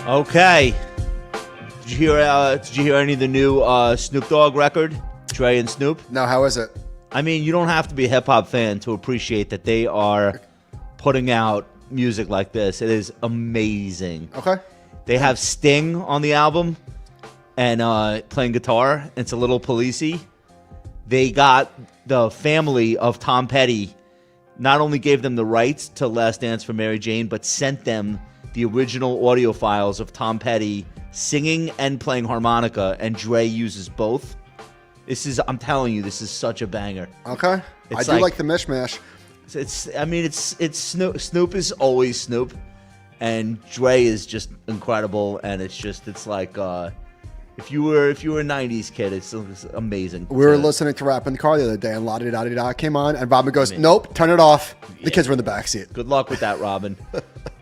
Okay. Did you hear any of the new Snoop Dogg record? Dre and Snoop? No, how is it? I mean, you don't have to be a hip-hop fan to appreciate that they are putting out music like this. It is amazing. Okay. They have Sting on the album and playing guitar. It's a little policey. They got the family of Tom Petty, not only gave them the rights to Last Dance for Mary Jane, but sent them the original audio files of Tom Petty singing and playing harmonica, and Dre uses both. I'm telling you, this is such a banger. Okay. I do like the mishmash. It's Snoop is always Snoop, and Dre is just incredible, and it's like if you were a '90s kid, it's amazing. We were listening to rap in the car the other day, and La Di Da Di Da came on, and Robin goes, "Nope, turn it off." The kids were in the backseat. Good luck with that, Robin.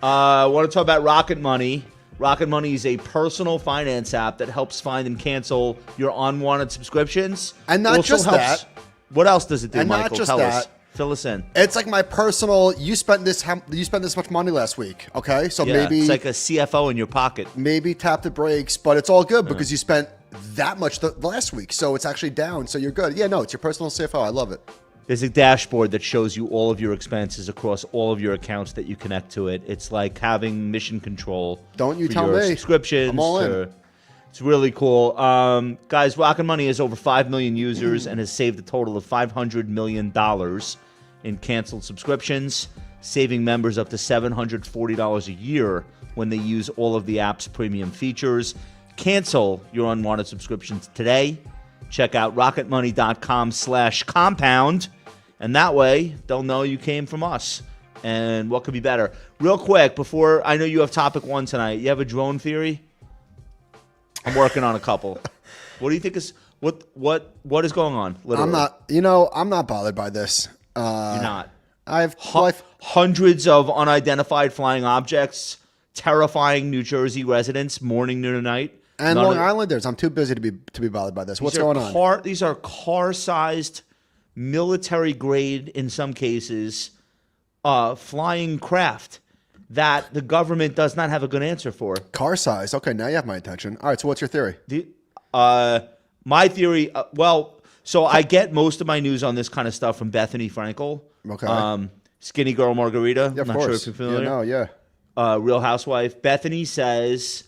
I want to talk about Rocket Money. Rocket Money is a personal finance app that helps find and cancel your unwanted subscriptions. And not just that. What else does it do, and Michael? Not just Tell that. us. Fill us in. It's like my personal. You spent this much money last week. Okay, so maybe it's like a CFO in your pocket. Maybe tap the brakes, but it's all good because you spent that much the last week, so it's actually down. So you're good. Yeah, no, it's your personal CFO. I love it. There's a dashboard that shows you all of your expenses across all of your accounts that you connect to it. It's like having mission control. Don't you for tell your me. Subscriptions. I'm all in. It's really cool. Guys, Rocket Money has over 5 million users and has saved a total of $500 million in canceled subscriptions, saving members up to $740 a year when they use all of the app's premium features. Cancel your unwanted subscriptions today. Check out rocketmoney.com/compound, and that way they'll know you came from us. And what could be better? Real quick, before I know you have topic one tonight, you have a drone theory? I'm working on a couple. What do you think is what is going on? Literally? I'm not bothered by this. You're not. I've hundreds of unidentified flying objects terrifying New Jersey residents morning, noon, and night. And Long Islanders. I'm too busy to be bothered by this. What's going on? These are car-sized, military-grade, in some cases, flying craft that the government does not have a good answer for. Car-sized. Okay, now you have my attention. All right, so what's your theory? My theory, so I get most of my news on this kind of stuff from Bethany Frankel. Okay. Skinny Girl Margarita. Yeah, of I'm not course. sure if you're familiar. Yeah, no, Real Housewife. Bethany says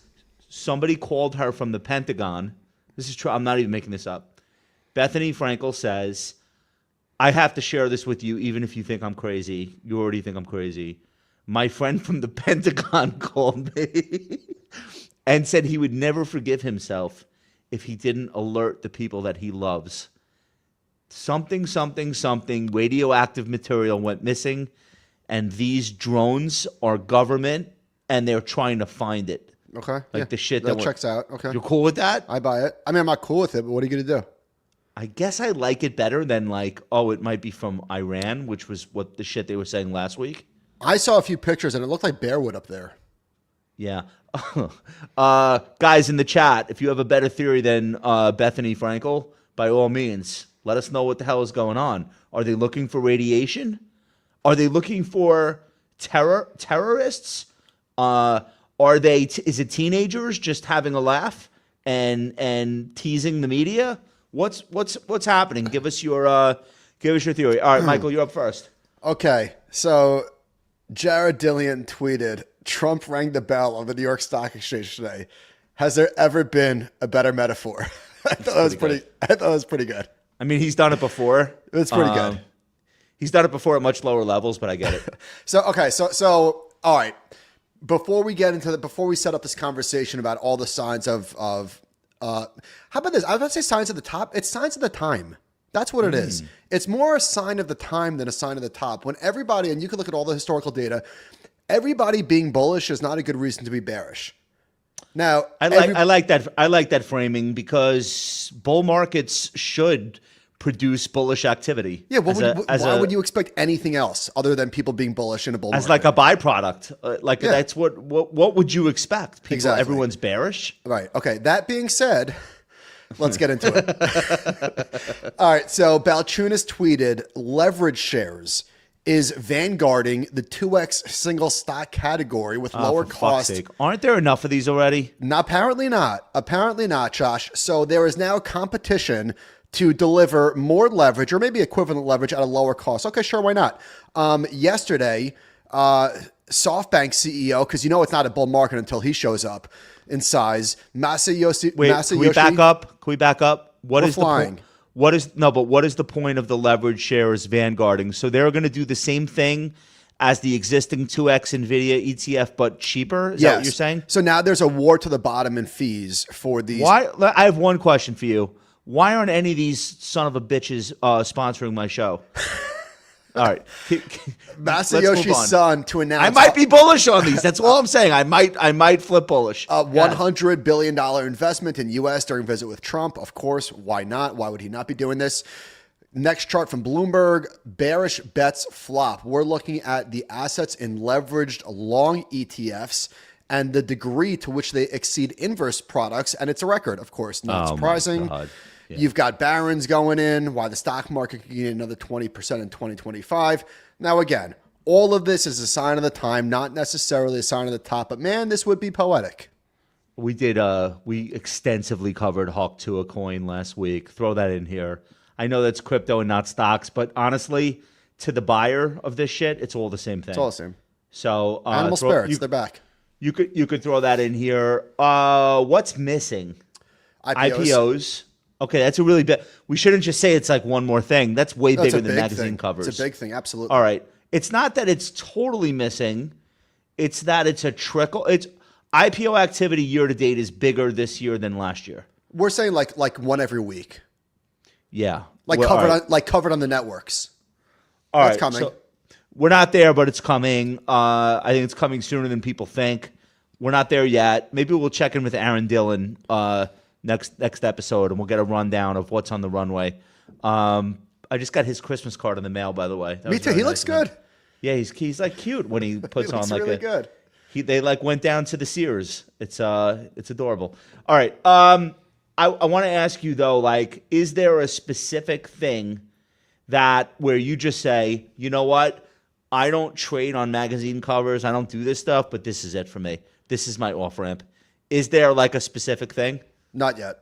somebody called her from the Pentagon. This is true. I'm not even making this up. Bethany Frankel says, I have to share this with you even if you think I'm crazy. You already think I'm crazy. My friend from the Pentagon called me and said he would never forgive himself if he didn't alert the people that he loves. Something, radioactive material went missing, and these drones are government, and they're trying to find it. Okay. Like the shit that checks out. Okay. You're cool with that? I buy it. I mean, I'm not cool with it, but what are you going to do? I guess I like it better than it might be from Iran, which was what the shit they were saying last week. I saw a few pictures, and it looked like Bearwood up there. Yeah. Guys in the chat, if you have a better theory than Bethany Frankel, by all means, let us know what the hell is going on. Are they looking for radiation? Are they looking for terrorists? Is it teenagers just having a laugh and teasing the media? What's happening? Give us your theory. All right, Michael, you're up first. Okay, so Jared Dillian tweeted, Trump rang the bell of the New York Stock Exchange today. Has there ever been a better metaphor? I thought that was pretty good. I mean, he's done it before. It's pretty good. He's done it before at much lower levels, but I get it. So all right. Before we set up this conversation about all the signs of how about this? I was about to say signs of the top. It's signs of the time. That's what it is. It's more a sign of the time than a sign of the top. When everybody, and you can look at all the historical data, everybody being bullish is not a good reason to be bearish. Now, I like that framing because bull markets should produce bullish activity. Yeah, why would you expect anything else other than people being bullish in a bull market? As like a byproduct. That's what would you expect? People, exactly. Everyone's bearish. Right. Okay. That being said, let's get into it. All right. So Balchunas tweeted leverage shares is vanguarding the 2X single stock category with lower For fuck's cost. sake. Aren't there enough of these already? No, apparently not. Apparently not, Josh. So there is now competition to deliver more leverage or maybe equivalent leverage at a lower cost. Okay, sure, why not? Yesterday, SoftBank CEO, because you know it's not a bull market until he shows up in size, Masayoshi. Can we back up? Can we back up? What We're is flying. What is the point of the leverage shares vanguarding? So they're going to do the same thing as the existing 2X Nvidia ETF, but cheaper? Is that what you're saying? So now there's a war to the bottom in fees for these. Why? I have one question for you. Why aren't any of these son of a bitches sponsoring my show? All right. Masayoshi's son to announce. I might be bullish on these. That's all I'm saying. I might flip bullish. A $100 billion investment in U.S. during visit with Trump. Of course, why not? Why would he not be doing this? Next chart from Bloomberg, bearish bets flop. We're looking at the assets in leveraged long ETFs and the degree to which they exceed inverse products. And it's a record, of course. Not surprising. My God. Yeah. You've got Barron's going in, why the stock market could gain another 20% in 2025. Now, again, all of this is a sign of the time, not necessarily a sign of the top. But, man, this would be poetic. We extensively covered Hawk Tuah coin last week. Throw that in here. I know that's crypto and not stocks, but honestly, to the buyer of this shit, it's all the same thing. It's all the same. So Animal spirits, they're back. You could throw that in here. What's missing? IPOs. Okay, that's a really big. We shouldn't just say it's like one more thing. That's way bigger than magazine covers. It's a big thing, absolutely. All right. It's not that it's totally missing. It's that it's a trickle. It's IPO activity year to date is bigger this year than last year. We're saying like one every week. Yeah. Covered on the networks. All That's right. coming. So we're not there, but it's coming. I think it's coming sooner than people think. We're not there yet. Maybe we'll check in with Aaron Dillon next episode, and we'll get a rundown of what's on the runway. I just got his Christmas card in the mail, by the way. Me too. He looks good. Yeah, he's like cute when he puts He on looks like really good. They like went down to the Sears. It's adorable. All right. I want to ask you though, like, is there a specific thing that where you just say, you know what, I don't trade on magazine covers, I don't do this stuff, but this is it for me. This is my off ramp. Is there like a specific thing? Not yet.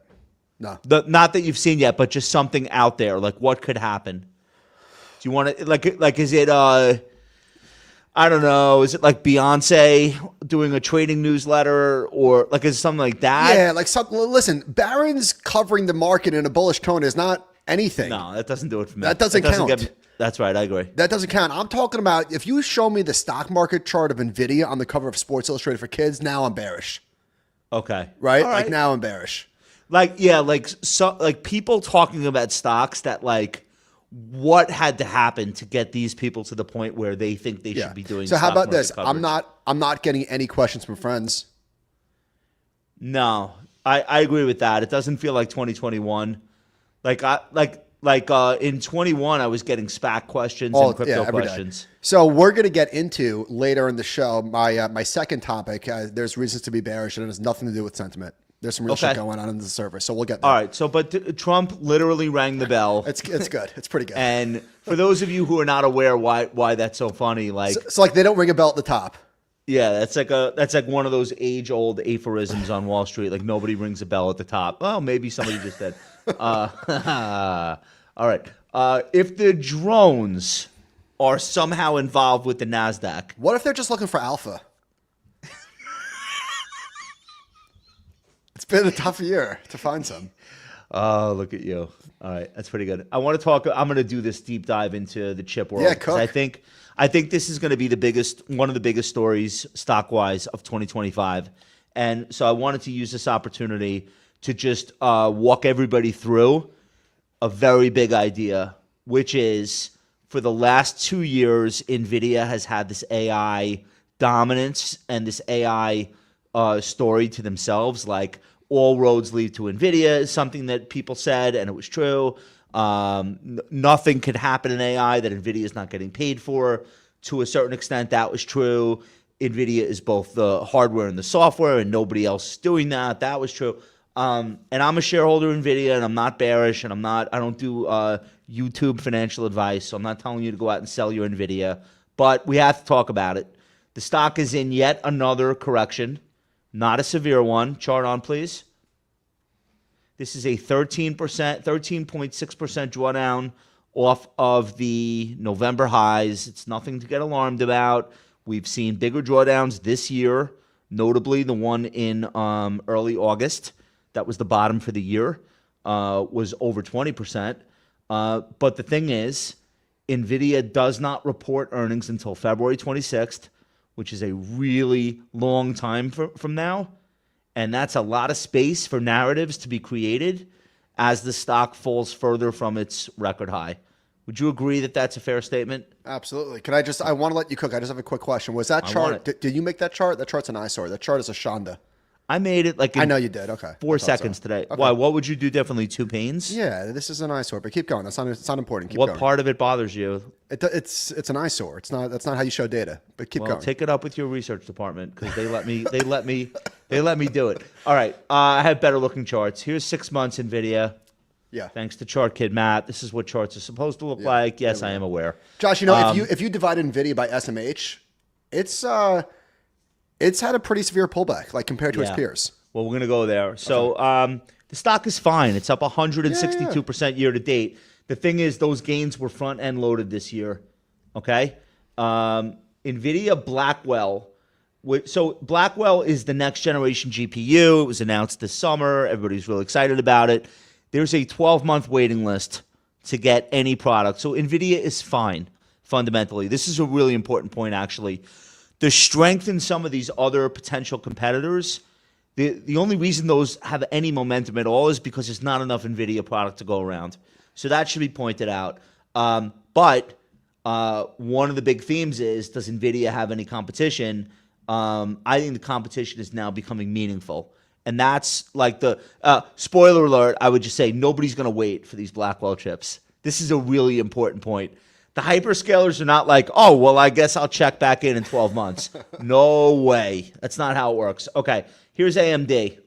No. Not that you've seen yet, but just something out there. Like what could happen? Do you want to like? Is it I don't know. Is it like Beyonce doing a trading newsletter, or like is it something like that? Yeah, like something. Listen, Barron's covering the market in a bullish tone is not anything. No, that doesn't do it for me. That doesn't count. That's right. I agree. That doesn't count. I'm talking about if you show me the stock market chart of Nvidia on the cover of Sports Illustrated for Kids, now I'm bearish. Okay. Right? All Like now I'm bearish. Like like people talking about stocks that like what had to happen to get these people to the point where they think they should be doing. So how about this? Coverage? I'm not getting any questions from friends. No, I agree with that. It doesn't feel like 2021. In 21, I was getting SPAC questions and crypto questions. So we're going to get into later in the show my second topic. There's reasons to be bearish, and it has nothing to do with sentiment. There's some real shit going on in the service, so we'll get there. All right. So, but Trump literally rang the bell. It's good. It's pretty good. And for those of you who are not aware why that's so funny, like so like they don't ring a bell at the top. Yeah, that's like one of those age-old aphorisms on Wall Street. Like nobody rings a bell at the top. Well, maybe somebody just did. All right. If the drones are somehow involved with the NASDAQ. What if they're just looking for alpha? It's been a tough year to find some. Oh, look at you. All right. That's pretty good. I'm going to do this deep dive into the chip world. Yeah, cook. I think this is going to be one of the biggest stories stock-wise of 2025. And so I wanted to use this opportunity to just walk everybody through a very big idea, which is for the last 2 years, Nvidia has had this AI dominance and this AI story to themselves. Like all roads lead to Nvidia is something that people said, and it was true. Nothing could happen in AI that Nvidia is not getting paid for. To a certain extent, that was true. Nvidia is both the hardware and the software, and nobody else is doing that. That was true. And I'm a shareholder in Nvidia, and I'm not bearish, and I don't do YouTube financial advice, so I'm not telling you to go out and sell your Nvidia. But we have to talk about it. The stock is in yet another correction, not a severe one. Chart on, please. This is a 13.6% drawdown off of the November highs. It's nothing to get alarmed about. We've seen bigger drawdowns this year, notably the one in early August. That was the bottom for the year, was over 20%. But the thing is, Nvidia does not report earnings until February 26th, which is a really long time from now. And that's a lot of space for narratives to be created as the stock falls further from its record high. Would you agree that that's a fair statement? Absolutely. I want to let you cook. I just have a quick question. Was that chart, did you make that chart? That chart's an eyesore. That chart is a Shonda. I made it like I know you did. Okay. 4 seconds today. Okay. Why? What would you do differently? 2 pains? Yeah, this is an eyesore, but keep going. It's not important. Keep going. What part of it bothers you? It's an eyesore. That's not how you show data. But keep going. Take it up with your research department because they let me do it. All right. I have better looking charts. Here's 6 months Nvidia. Yeah. Thanks to Chart Kid Matt. This is what charts are supposed to look like. Yes, I am aware. Josh, if you divide Nvidia by SMH, it's had a pretty severe pullback, like compared to its peers. Well, we're going to go there. So the stock is fine. It's up 162% year to date. The thing is, those gains were front end loaded this year. Okay. Nvidia Blackwell. So Blackwell is the next generation GPU. It was announced this summer. Everybody's really excited about it. There's a 12-month waiting list to get any product. So Nvidia is fine, fundamentally. This is a really important point, actually. The strength in some of these other potential competitors, the only reason those have any momentum at all is because there's not enough Nvidia product to go around. So that should be pointed out. But one of the big themes is, does Nvidia have any competition? I think the competition is now becoming meaningful. And that's like the spoiler alert. I would just say nobody's going to wait for these Blackwell chips. This is a really important point. The hyperscalers are not like, oh, well, I guess I'll check back in 12 months. No way. That's not how it works. Okay, here's AMD.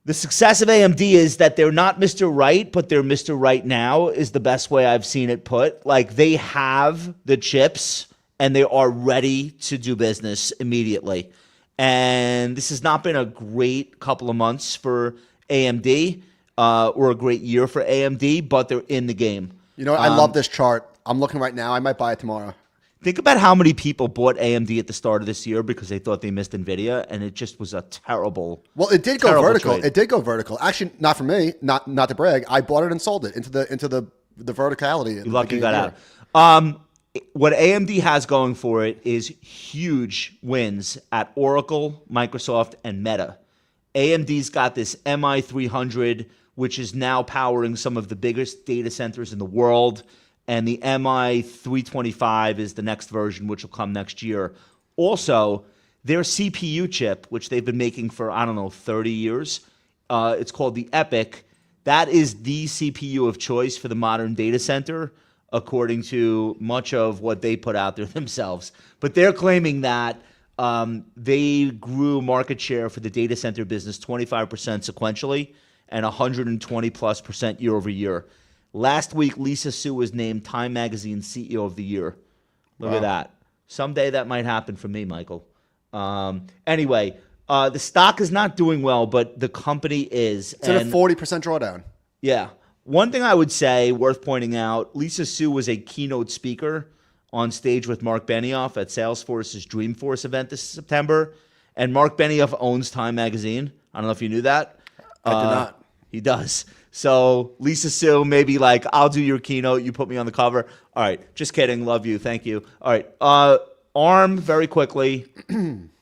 The success of AMD is that they're not Mr. Right, but they're Mr. Right now is the best way I've seen it put. Like, they have the chips and they are ready to do business immediately. And this has not been a great couple of months for AMD or a great year for AMD, but they're in the game. I love this chart. I'm looking right now. I might buy it tomorrow. Think about how many people bought AMD at the start of this year because they thought they missed Nvidia, and it just was a terrible. Well, it did go vertical. Trade. It did go vertical. Actually, not for me. Not to brag. I bought it and sold it into the verticality. You're lucky you got out. What AMD has going for it is huge wins at Oracle, Microsoft, and Meta. AMD's got this MI300, which is now powering some of the biggest data centers in the world. And the MI325 is the next version, which will come next year. Also, their CPU chip, which they've been making for, 30 years, it's called the EPYC. That is the CPU of choice for the modern data center, according to much of what they put out there themselves. But they're claiming that they grew market share for the data center business 25% sequentially and 120+% year over year. Last week, Lisa Su was named Time Magazine's CEO of the Year. Look at that. Someday that might happen for me, Michael. Anyway, the stock is not doing well, but the company is. It's at a 40% drawdown. Yeah. One thing I would say, worth pointing out, Lisa Su was a keynote speaker on stage with Mark Benioff at Salesforce's Dreamforce event this September. And Mark Benioff owns Time Magazine. I don't know if you knew that. I did not. He does. So Lisa Su, maybe like, I'll do your keynote. You put me on the cover. All right. Just kidding. Love you. Thank you. All right. ARM, very quickly.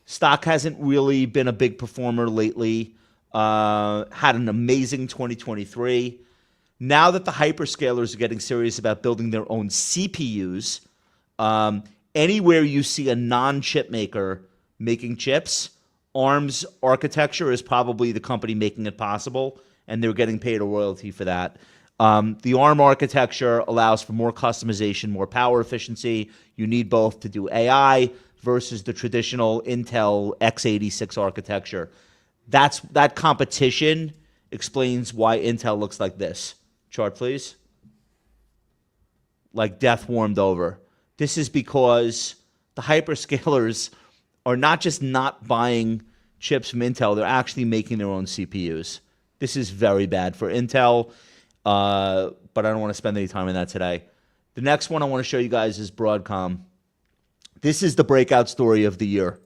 Stock hasn't really been a big performer lately. Had an amazing 2023. Now that the hyperscalers are getting serious about building their own CPUs, anywhere you see a non-chip maker making chips, ARM's architecture is probably the company making it possible, and they're getting paid a royalty for that. The ARM architecture allows for more customization, more power efficiency. You need both to do AI versus the traditional Intel x86 architecture. that competition explains why Intel looks like this. Chart, please. Like death warmed over. This is because the hyperscalers are not just not buying chips from Intel, they're actually making their own CPUs. This is very bad for Intel, but I don't want to spend any time on that today. The next one I want to show you guys is Broadcom. This is the breakout story of the year.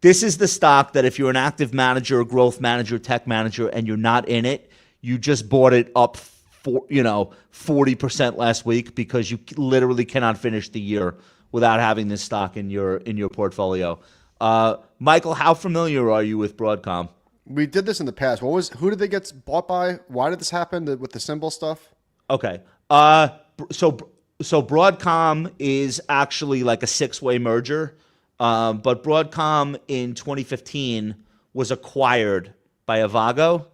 This is the stock that if you're an active manager, growth manager, tech manager, and you're not in it, you just bought it up for 40% last week because you literally cannot finish the year without having this stock in your portfolio. Michael, how familiar are you with Broadcom? We did this in the past. Who did they get bought by? Why did this happen with the symbol stuff? Okay. So Broadcom is actually like a six-way merger, but Broadcom in 2015 was acquired by Avago.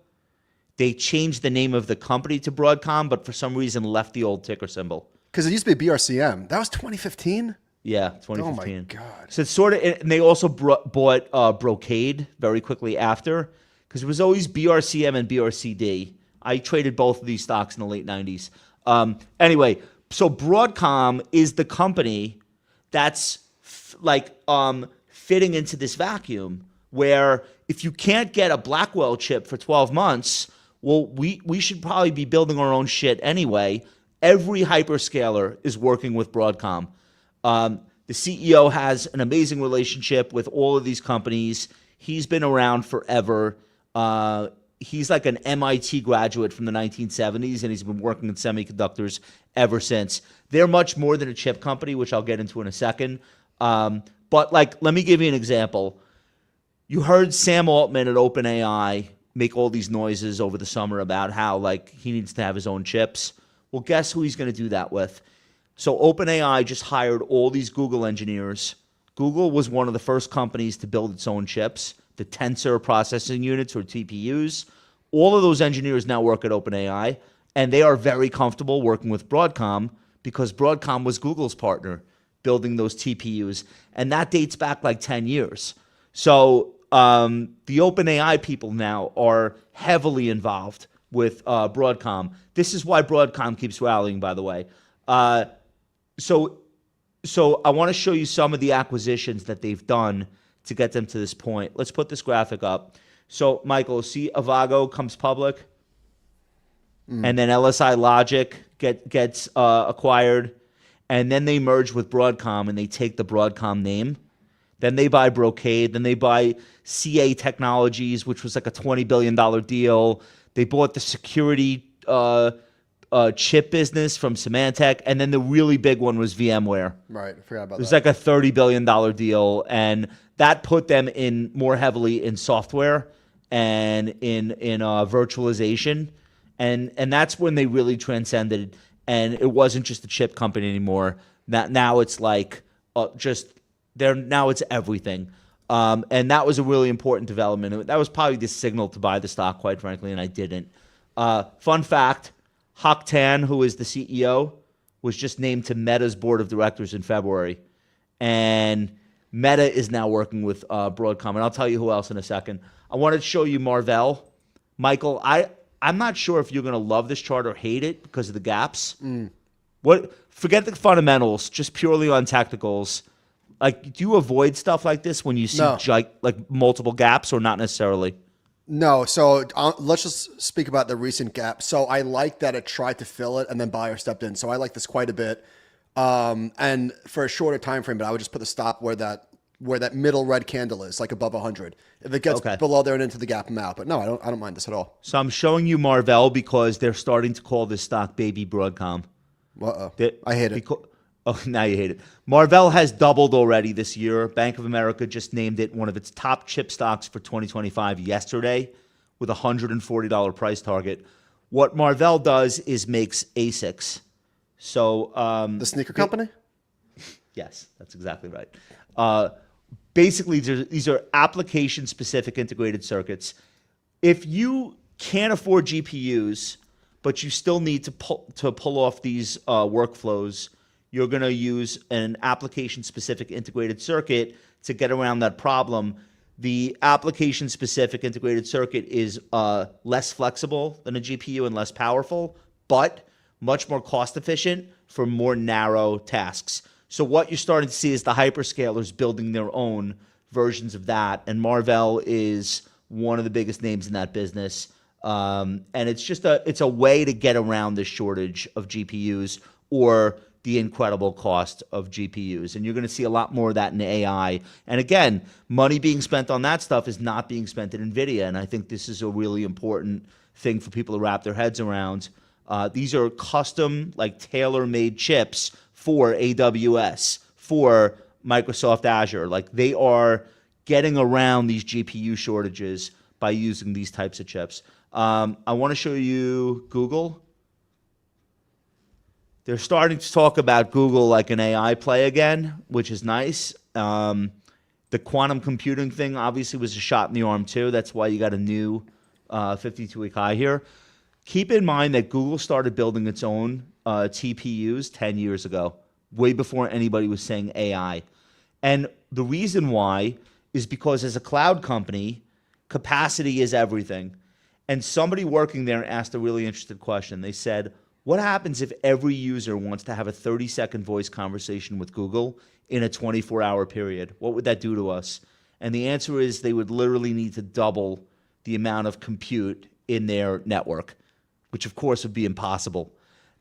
They changed the name of the company to Broadcom, but for some reason left the old ticker symbol. Because it used to be BRCM. That was 2015? Yeah, 2015. Oh my God. So it's sort of, and they also bought Brocade very quickly after, because it was always BRCM and BRCD. I traded both of these stocks in the late 90s. Anyway, so Broadcom is the company that's fitting into this vacuum where if you can't get a Blackwell chip for 12 months, well, we should probably be building our own shit anyway. Every hyperscaler is working with Broadcom. The CEO has an amazing relationship with all of these companies. He's been around forever. He's like an MIT graduate from the 1970s, and he's been working in semiconductors ever since. They're much more than a chip company, which I'll get into in a second. But let me give you an example. You heard Sam Altman at OpenAI make all these noises over the summer about how he needs to have his own chips. Well, guess who he's going to do that with? So OpenAI just hired all these Google engineers. Google was one of the first companies to build its own chips, the Tensor processing units or TPUs. All of those engineers now work at OpenAI, and they are very comfortable working with Broadcom because Broadcom was Google's partner building those TPUs, and that dates back 10 years. So the OpenAI people now are heavily involved with Broadcom. This is why Broadcom keeps rallying, by the way. So I want to show you some of the acquisitions that they've done to get them to this point. Let's put this graphic up. So, Michael, see Avago comes public, and then LSI Logic gets acquired, and then they merge with Broadcom, and they take the Broadcom name. Then they buy Brocade. Then they buy CA Technologies, which was like a $20 billion deal. They bought the security chip business from Symantec. And then the really big one was VMware. Right. I forgot about that. It was like a $30 billion deal. And that put them in more heavily in software and in virtualization. And that's when they really transcended. And it wasn't just a chip company anymore. Now it's now it's everything. And that was a really important development. That was probably the signal to buy the stock, quite frankly, and I didn't. Fun fact, Hock Tan, who is the CEO, was just named to Meta's board of directors in February. And Meta is now working with Broadcom. And I'll tell you who else in a second. I wanted to show you Marvell. Michael, I'm not sure if you're going to love this chart or hate it because of the gaps. Forget the fundamentals, just purely on technicals. Do you avoid stuff like this when you see multiple gaps, or not necessarily? No. So let's just speak about the recent gap. So I like that it tried to fill it and then buyer stepped in. So I like this quite a bit. And for a shorter time frame, but I would just put the stop where that middle red candle is, above 100. If it gets below there and into the gap, I'm out. But no, I don't mind this at all. So I'm showing you Marvell because they're starting to call this stock Baby Broadcom. I hate it. Oh, now you hate it. Marvell has doubled already this year. Bank of America just named it one of its top chip stocks for 2025 yesterday with a $140 price target. What Marvell does is makes ASICs. So the sneaker company? Yes, that's exactly right. Basically, these are application-specific integrated circuits. If you can't afford GPUs, but you still need to pull off these workflows, you're going to use an application-specific integrated circuit to get around that problem. The application-specific integrated circuit is less flexible than a GPU and less powerful, but much more cost-efficient for more narrow tasks. So what you're starting to see is the hyperscalers building their own versions of that, and Marvell is one of the biggest names in that business. And it's a way to get around the shortage of GPUs or the incredible cost of GPUs. And you're going to see a lot more of that in AI. And again, money being spent on that stuff is not being spent in Nvidia. And I think this is a really important thing for people to wrap their heads around. These are custom, like tailor-made chips for AWS, for Microsoft Azure. Like they are getting around these GPU shortages by using these types of chips. I want to show you Google. They're starting to talk about Google like an AI play again, which is nice. The quantum computing thing obviously was a shot in the arm too. That's why you got a new 52-week high here. Keep in mind that Google started building its own TPUs 10 years ago, way before anybody was saying AI. And the reason why is because as a cloud company, capacity is everything. And somebody working there asked a really interesting question. They said, what happens if every user wants to have a 30-second voice conversation with Google in a 24-hour period? What would that do to us? And the answer is they would literally need to double the amount of compute in their network, which of course would be impossible.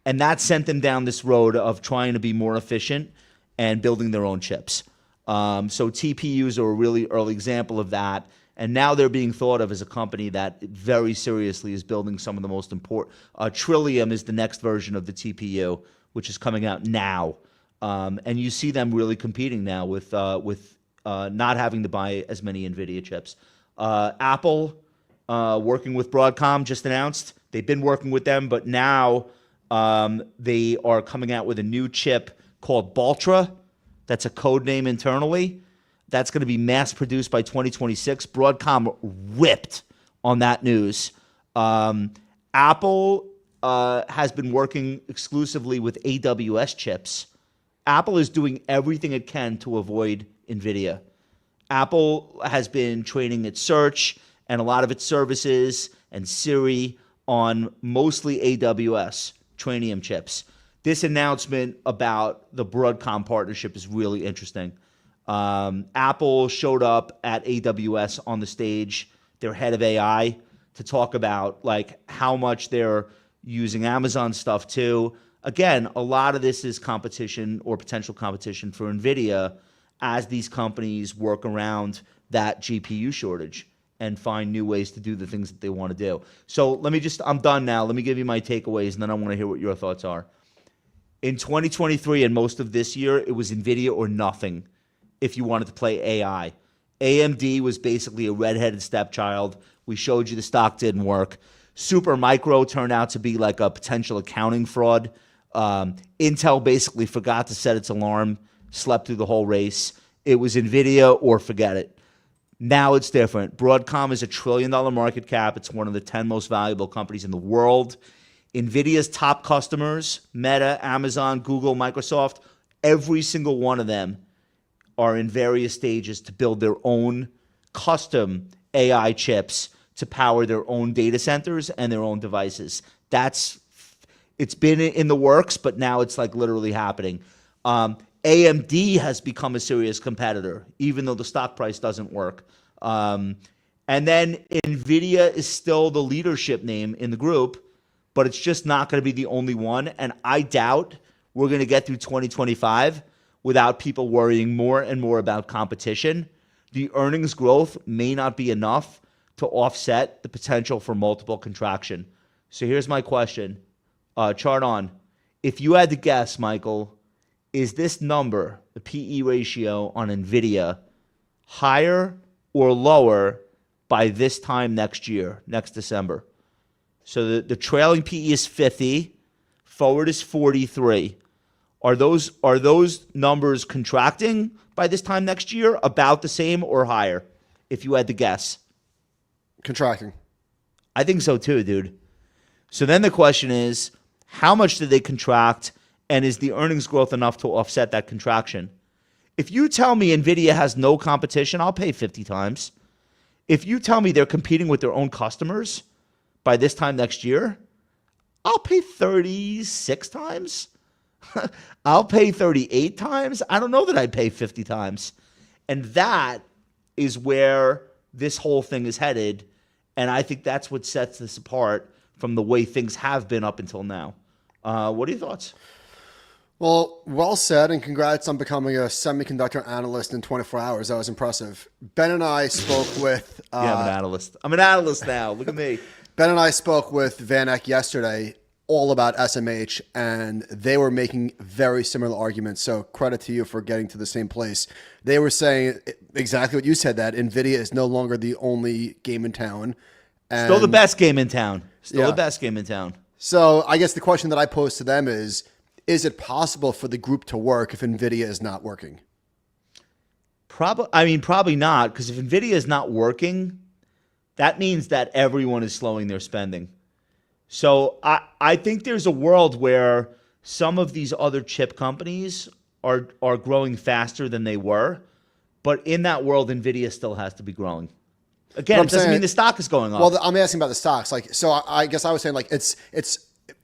And that sent them down this road of trying to be more efficient and building their own chips. So TPUs are a really early example of that. And now they're being thought of as a company that very seriously is building some of the most important. Trillium is the next version of the TPU, which is coming out now. And you see them really competing now with not having to buy as many NVIDIA chips. Apple, working with Broadcom, just announced. They've been working with them, but now they are coming out with a new chip called Baltra. That's a code name internally. That's going to be mass produced by 2026. Broadcom ripped on that news. Apple has been working exclusively with AWS chips. Apple is doing everything it can to avoid NVIDIA. Apple has been training its search and a lot of its services and Siri on mostly AWS Trainium chips. This announcement about the Broadcom partnership is really interesting. Apple showed up at AWS on the stage, their head of AI, to talk about like how much they're using Amazon stuff too. Again, a lot of this is competition or potential competition for NVIDIA as these companies work around that GPU shortage and find new ways to do the things that they want to do. So I'm done now. Let me give you my takeaways, and then I want to hear what your thoughts are. In 2023 and most of this year, it was NVIDIA or nothing if you wanted to play AI. AMD was basically a redheaded stepchild. We showed you the stock didn't work. Supermicro turned out to be like a potential accounting fraud. Intel basically forgot to set its alarm, slept through the whole race. It was NVIDIA or forget it. Now it's different. Broadcom is $1 trillion market cap. It's one of the 10 most valuable companies in the world. NVIDIA's top customers, Meta, Amazon, Google, Microsoft, every single one of them are in various stages to build their own custom AI chips to power their own data centers and their own devices. It's been in the works, but now it's like literally happening. AMD has become a serious competitor, even though the stock price doesn't work. And then NVIDIA is still the leadership name in the group, but it's just not going to be the only one. And I doubt we're going to get through 2025 without people worrying more and more about competition. The earnings growth may not be enough to offset the potential for multiple contraction. So here's my question. Chart on. If you had to guess, Michael, is this number, the PE ratio on NVIDIA, higher or lower by this time next year, next December? So the trailing PE is 50, forward is 43. Are those numbers contracting by this time next year, about the same or higher, if you had to guess? Contracting. I think so too, dude. So then the question is, how much did they contract, and is the earnings growth enough to offset that contraction? If you tell me NVIDIA has no competition, I'll pay 50 times. if you tell me they're competing with their own customers by this time next year, I'll pay 36 times. I'll pay 38 times. I don't know that I'd pay 50 times. And that is where this whole thing is headed. And I think that's what sets this apart from the way things have been up until now. What are your thoughts? Well said, and congrats on becoming a semiconductor analyst in 24 hours. That was impressive. Ben and I spoke with... yeah, I'm an analyst. I'm an analyst now. Look at me. Ben and I spoke with Van Eck yesterday all about SMH, and they were making very similar arguments. So credit to you for getting to the same place. They were saying exactly what you said, that Nvidia is no longer the only game in town. And Still the best game in town. Still Yeah. the best game in town. so I guess the question that I posed to them is it possible for the group to work if Nvidia is not working? Probably not, because if Nvidia is not working, that means that everyone is slowing their spending. So I think there's a world where some of these other chip companies are growing faster than they were, but in that world, Nvidia still has to be growing. Again, But I'm it doesn't saying- mean the stock is going up. Well, I'm asking about the stocks. Like, so I guess I was saying, like, it's.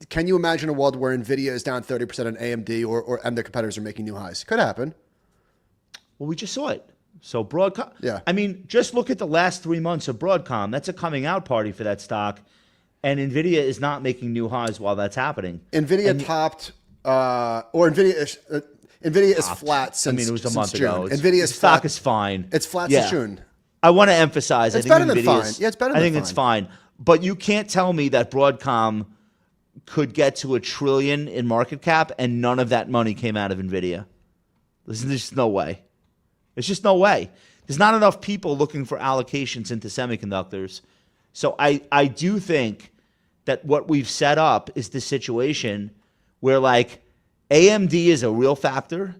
Can you imagine a world where Nvidia is down 30% and AMD and their competitors are making new highs? Could happen. Well, we just saw it. So Broadcom. Yeah. I mean, just look at the last 3 months of Broadcom. That's a coming out party for that stock. And Nvidia is not making new highs while that's happening. Nvidia topped, or Nvidia is flat since it was a since month June. ago. Nvidia The is stock flat. is fine. It's flat Yeah. since June. I want to emphasize. It's I think better than Nvidia fine. is- Yeah, it's better I than think it's fine. fine. But you can't tell me that Broadcom could get to $1 trillion in market cap and none of that money came out of Nvidia. There's just no way. There's just no way. There's not enough people looking for allocations into semiconductors. So I do think that what we've set up is this situation where, like, AMD is a real factor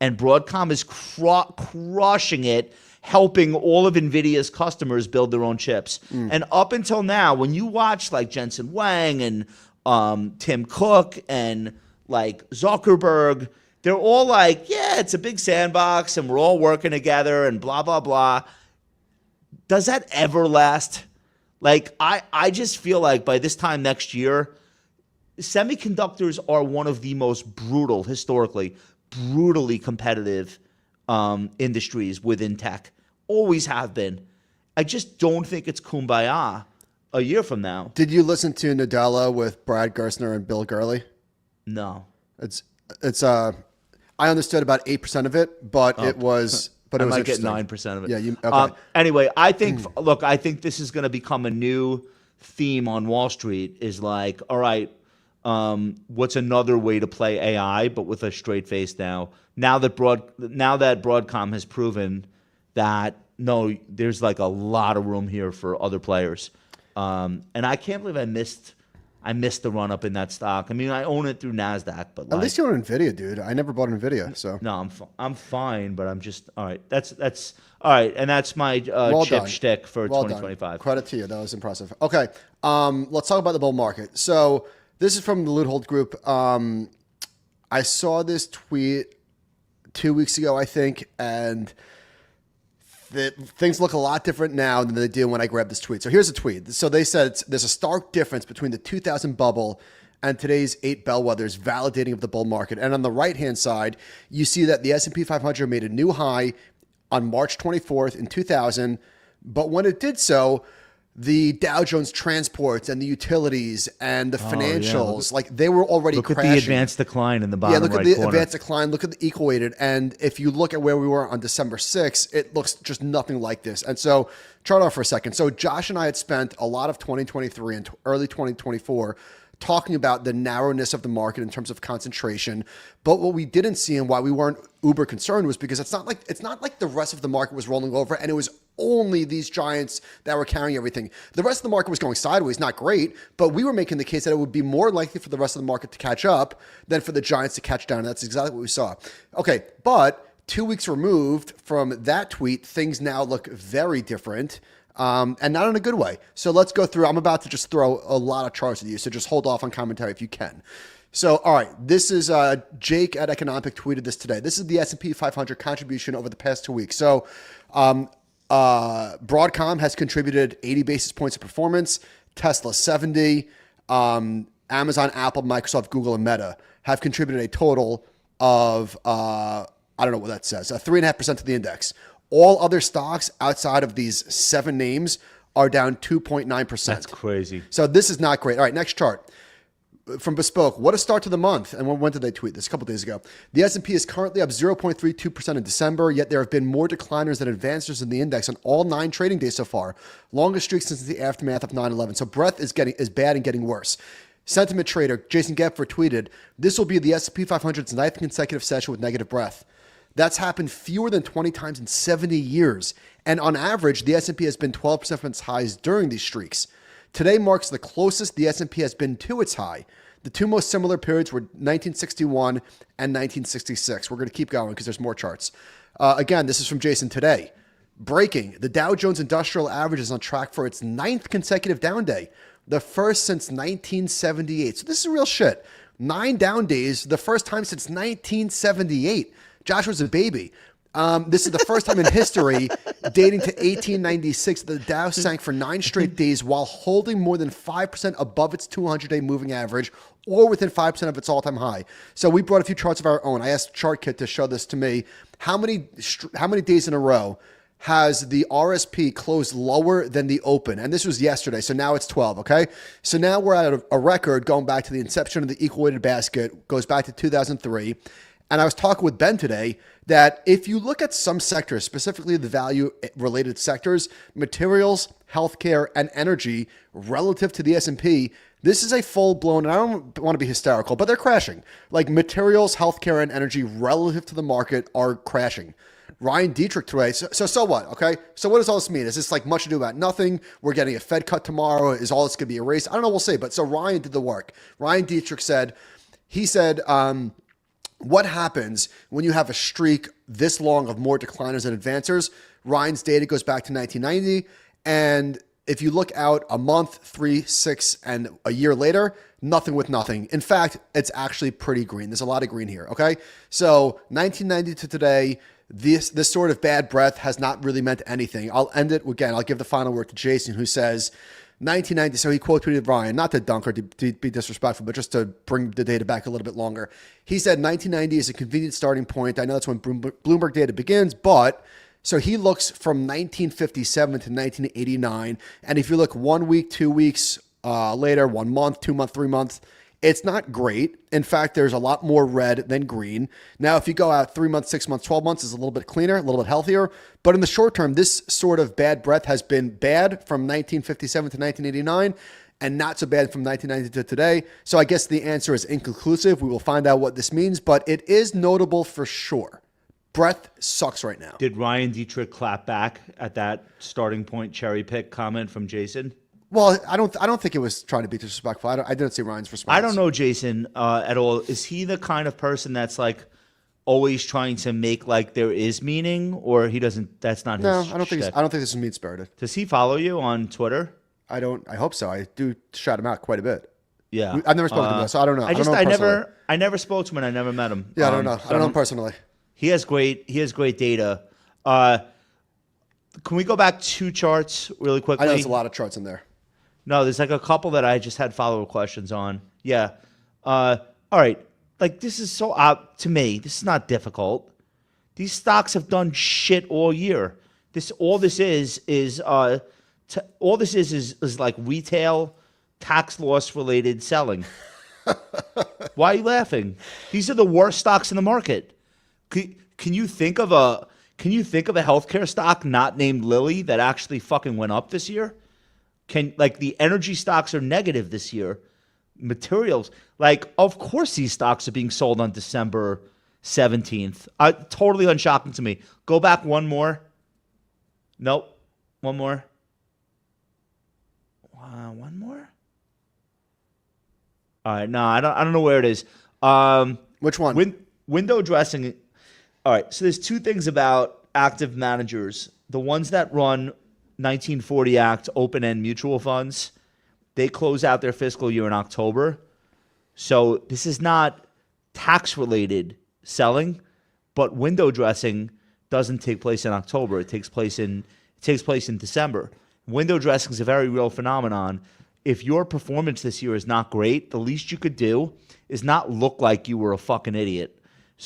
and Broadcom is crushing it, helping all of NVIDIA's customers build their own chips. And up until now, when you watch like Jensen Huang and Tim Cook and like Zuckerberg, they're all like, yeah, it's a big sandbox and we're all working together and blah, blah, blah. Does that ever last? Like, I just feel like by this time next year, semiconductors are one of the most brutally competitive industries within tech. Always have been. I just don't think it's kumbaya a year from now. Did you listen to Nadella with Brad Gerstner and Bill Gurley? No. It's I understood about 8% of it, but it was I it was might get interesting. 9% of it. Yeah, okay. Anyway, I think, look, I think this is going to become a new theme on Wall Street is like, all right, what's another way to play AI, but with a straight face now? Now that Broadcom has proven that, no, there's like a lot of room here for other players. And I can't believe I missed the run up in that stock. I mean, I own it through NASDAQ, but At least you own Nvidia, dude. I never bought Nvidia, so no, I'm fine, but I'm just all right. That's all right, and that's my Well chip done. shtick for well 2025. done. Credit to you. That was impressive. Okay, let's talk about the bull market. So this is from the Ritholtz Group. I saw this tweet 2 weeks ago, I think, and things look a lot different now than they did when I grabbed this tweet. So here's a tweet. So they said there's a stark difference between the 2000 bubble and today's 8 bellwethers validating of the bull market. And on the right-hand side, you see that the S&P 500 made a new high on March 24th in 2000. But when it did so, the Dow Jones transports and the utilities and the financials, like they were already Look crashing. at the advanced decline in the bottom Yeah, look right at the corner. advanced decline. Look at the equal weighted. And if you look at where we were on December 6th, it looks just nothing like this. And so chart off for a second. So Josh and I had spent a lot of 2023 and early 2024 talking about the narrowness of the market in terms of concentration. But what we didn't see and why we weren't uber concerned was because it's not like the rest of the market was rolling over and it was only these giants that were carrying everything. The rest of the market was going sideways, not great, but we were making the case that it would be more likely for the rest of the market to catch up than for the giants to catch down. And that's exactly what we saw. Okay, but 2 weeks removed from that tweet, things now look very different. And not in a good way. So let's go through. I'm about to just throw a lot of charts at you, so just hold off on commentary if you can. So, all right, this is Jake at Economic tweeted this today. This is the S&P 500 contribution over the past 2 weeks. So Broadcom has contributed 80 basis points of performance. Tesla 70. Amazon, Apple, Microsoft, Google, and Meta have contributed a total of, I don't know what that says, 3.5% to the index. All other stocks outside of these 7 names are down 2.9%. That's crazy. So this is not great. All right, next chart. From Bespoke, what a start to the month. And when did they tweet this? A couple days ago. The S&P is currently up 0.32% in December, yet there have been more decliners than advancers in the index on all 9 trading days so far. Longest streak since the aftermath of 9/11. So breadth is bad and getting worse. Sentiment trader Jason Gepfer tweeted, "This will be the S&P 500's 9th consecutive session with negative breadth. That's happened fewer than 20 times in 70 years. And on average, the S&P has been 12% from its highs during these streaks. Today marks the closest the S&P has been to its high. The 2 most similar periods were 1961 and 1966. We're going to keep going because there's more charts. Again, this is from Jason today. Breaking, the Dow Jones Industrial Average is on track for its 9th consecutive down day, the first since 1978. So this is real shit. 9 down days, the first time since 1978. Joshua's a baby. This is the first time in history, dating to 1896, the Dow sank for 9 straight days while holding more than 5% above its 200-day moving average or within 5% of its all-time high. So we brought a few charts of our own. I asked ChartKit to show this to me. How many days in a row has the RSP closed lower than the open? And this was yesterday, so now it's 12, okay? So now we're at a record going back to the inception of the equal-weighted basket, goes back to 2003. And I was talking with Ben today that if you look at some sectors, specifically the value-related sectors, materials, healthcare, and energy, relative to the S&P, this is a full-blown, and I don't want to be hysterical, but they're crashing. Like materials, healthcare, and energy relative to the market are crashing. Ryan Dietrich today, so what, okay? So what does all this mean? Is this like much ado about nothing? We're getting a Fed cut tomorrow. Is all this going to be erased? I don't know, we'll see. But so Ryan did the work. Ryan Dietrich said, what happens when you have a streak this long of more decliners and advancers? Ryan's data goes back to 1990. And if you look out a month, 3, 6, and a year later, nothing with nothing. In fact, it's actually pretty green. There's a lot of green here, okay? So 1990 to today, this sort of bad breath has not really meant anything. I'll end it again. I'll give the final word to Jason, who says, 1990, so he quote tweeted Ryan, not to dunk or to be disrespectful, but just to bring the data back a little bit longer. He said 1990 is a convenient starting point. I know that's when Bloomberg data begins, but so he looks from 1957 to 1989. And if you look 1 week, 2 weeks later, 1 month, 2 month, 3 months, it's not great. In fact, there's a lot more red than green. Now, if you go out 3 months, 6 months, 12 months, it's a little bit cleaner, a little bit healthier. But in the short term, this sort of bad breath has been bad from 1957 to 1989 and not so bad from 1990 to today. So I guess the answer is inconclusive. We will find out what this means, but it is notable for sure. Breath sucks right now. Did Ryan Dietrich clap back at that starting point cherry pick comment from Jason? Well, I don't think it was trying to be disrespectful. I didn't see Ryan's response. I don't know Jason at all. Is he the kind of person that's like always trying to make like there is meaning, or he doesn't? That's not his. No, I don't think. shtick? I don't think this is mean spirited. Does he follow you on Twitter? I don't. I hope so. I do shout him out quite a bit. Yeah, I've never spoken to him, so I don't know. I never spoke to him, and I never met him. Yeah, I don't know. I don't know him personally. He has great data. Can we go back 2 charts really quickly? I know there's a lot of charts in there. No, there's like a couple that I just had follow-up questions on. Yeah. All right. Like this is so to me, this is not difficult. These stocks have done shit all year. All this is like retail tax loss related selling. Why are you laughing? These are the worst stocks in the market. Can you think of a healthcare stock not named Lilly that actually fucking went up this year? The energy stocks are negative this year. Materials, of course these stocks are being sold on December 17th. Totally unshocking to me. Go back one more. Nope. One more. One more? All right, no, I don't know where it is. Which one? Window dressing. All right, so there's 2 things about active managers. The ones that run 1940 Act open-end mutual funds, they close out their fiscal year in October. So this is not tax-related selling, but window dressing doesn't take place in October. It takes place in It takes place in December. Window dressing is a very real phenomenon. If your performance this year is not great, the least you could do is not look like you were a fucking idiot.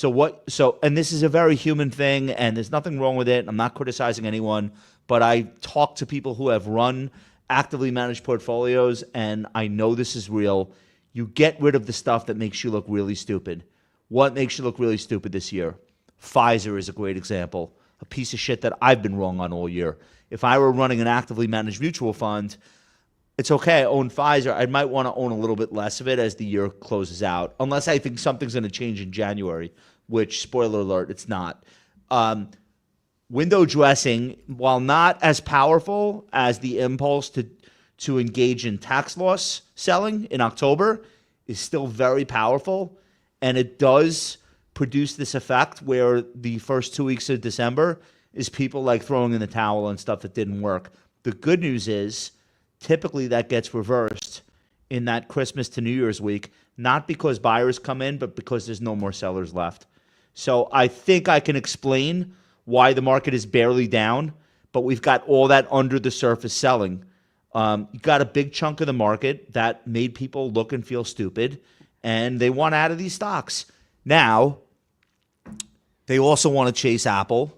And this is a very human thing, and there's nothing wrong with it. I'm not criticizing anyone, but I talk to people who have run actively managed portfolios, and I know this is real. You get rid of the stuff that makes you look really stupid. What makes you look really stupid this year? Pfizer is a great example. A piece of shit that I've been wrong on all year. If I were running an actively managed mutual fund, it's okay, I own Pfizer. I might want to own a little bit less of it as the year closes out, unless I think something's going to change in January, which, spoiler alert, it's not. Window dressing, while not as powerful as the impulse to engage in tax loss selling in October, is still very powerful, and it does produce this effect where the first 2 weeks of December is people like throwing in the towel on stuff that didn't work. The good news is typically that gets reversed in that Christmas to New Year's week, not because buyers come in, but because there's no more sellers left. So I think I can explain why the market is barely down, but we've got all that under the surface selling. You got a big chunk of the market that made people look and feel stupid, and they want out of these stocks. Now, they also want to chase Apple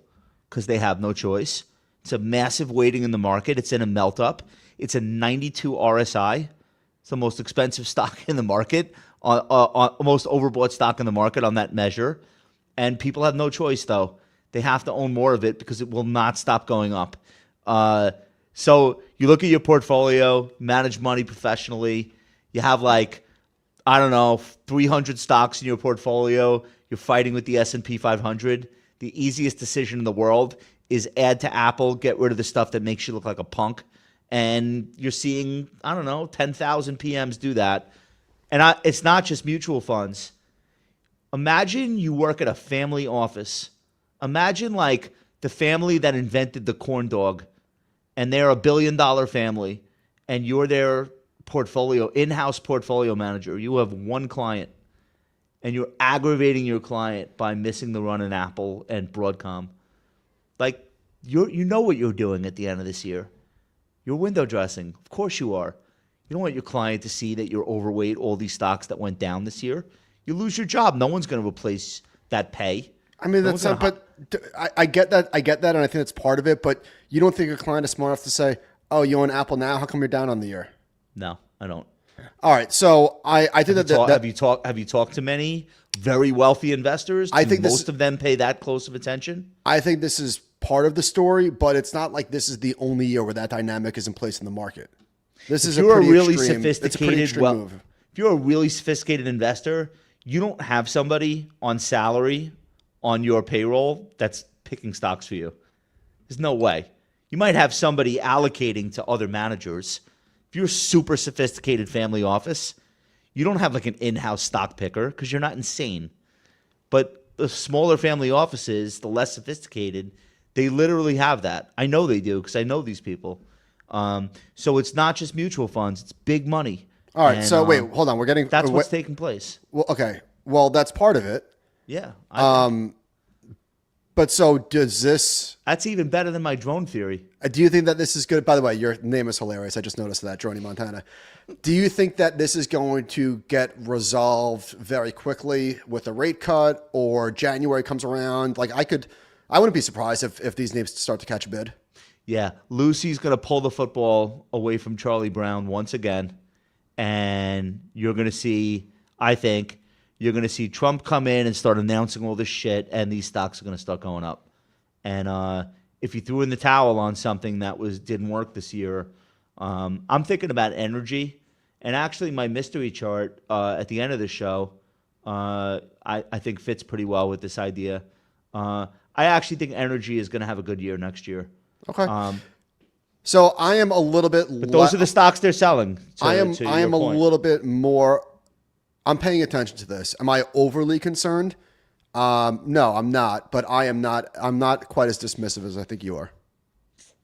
because they have no choice. It's a massive weighting in the market. It's in a melt-up. It's a 92 RSI. It's the most expensive stock in the market, most overbought stock in the market on that measure. And people have no choice, though. They have to own more of it because it will not stop going up. So you look at your portfolio, manage money professionally. You have 300 stocks in your portfolio. You're fighting with the S&P 500. The easiest decision in the world is add to Apple, get rid of the stuff that makes you look like a punk. And you're seeing, 10,000 PMs do that. And it's not just mutual funds. Imagine you work at a family office. Imagine the family that invented the corn dog, and they're $1 billion family, and you're their in-house portfolio manager. You have one client, and you're aggravating your client by missing the run in Apple and Broadcom. You know what you're doing at the end of this year. You're window dressing. Of course you are. You don't want your client to see that you're overweight all these stocks that went down this year. You lose your job. No one's going to replace that pay. I mean, that's not, but I get that. I get that, and I think that's part of it. But you don't think a client is smart enough to say, "Oh, you own Apple now? How come you're down on the year?" No, I don't. All right, so I think have you talked to many very wealthy investors? I think most of them pay that close of attention. I think this is part of the story, but it's not like this is the only year where that dynamic is in place in the market. This is a pretty extreme move. If you're a really sophisticated investor, you don't have somebody on salary on your payroll that's picking stocks for you. There's no way. You might have somebody allocating to other managers. If you're a super sophisticated family office, you don't have an in-house stock picker because you're not insane. But the smaller family offices, the less sophisticated, they literally have that. I know they do because I know these people. So it's not just mutual funds. It's big money. All right. So wait, hold on. That's what's taking place. Well, okay. Well, that's part of it. Yeah. But so does this... That's even better than my drone theory. Do you think that this is good? By the way, your name is hilarious. I just noticed that, Droney Montana. Do you think that this is going to get resolved very quickly with a rate cut, or January comes around? I wouldn't be surprised if these names start to catch a bid. Yeah. Lucy's going to pull the football away from Charlie Brown once again. And you're going to see, I think... You're going to see Trump come in and start announcing all this shit, and these stocks are going to start going up. And if you threw in the towel on something that didn't work this year, I'm thinking about energy. And actually, my mystery chart at the end of the show, I think fits pretty well with this idea. I actually think energy is going to have a good year next year. Okay. So I am a little bit. But those are the stocks they're selling. I am a little bit more. I'm paying attention to this. Am I overly concerned? No, I'm not. But I'm not quite as dismissive as I think you are.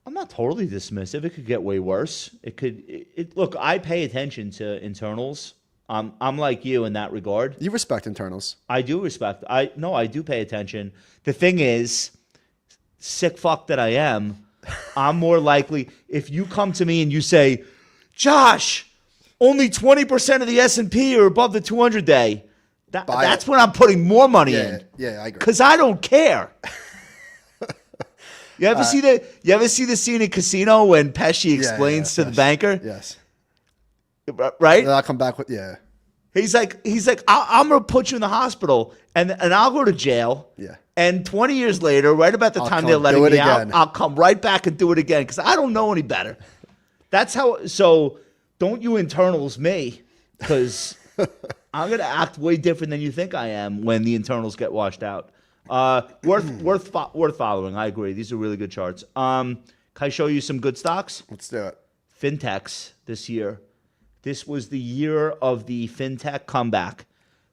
I'm not totally dismissive. It could get way worse. Look, I pay attention to internals. I'm like you in that regard. You respect internals. I do respect. I do pay attention. The thing is, sick fuck that I am, I'm more likely if you come to me and you say, Josh, only 20% of the S&P are above the 200-day. That's when I'm putting more money in. Yeah, I agree. Because I don't care. You ever see the scene in Casino when Pesci explains to the banker? Yes. Right? And I'll come back with He's like, I'm gonna put you in the hospital and I'll go to jail. Yeah. And 20 years later, right about the time they're letting me out, I'll come right back and do it again because I don't know any better. That's how. So don't you internals me, because I'm gonna act way different than you think I am when the internals get washed out. Worth following. I agree. These are really good charts. Can I show you some good stocks? Let's do it. Fintechs this year. This was the year of the fintech comeback.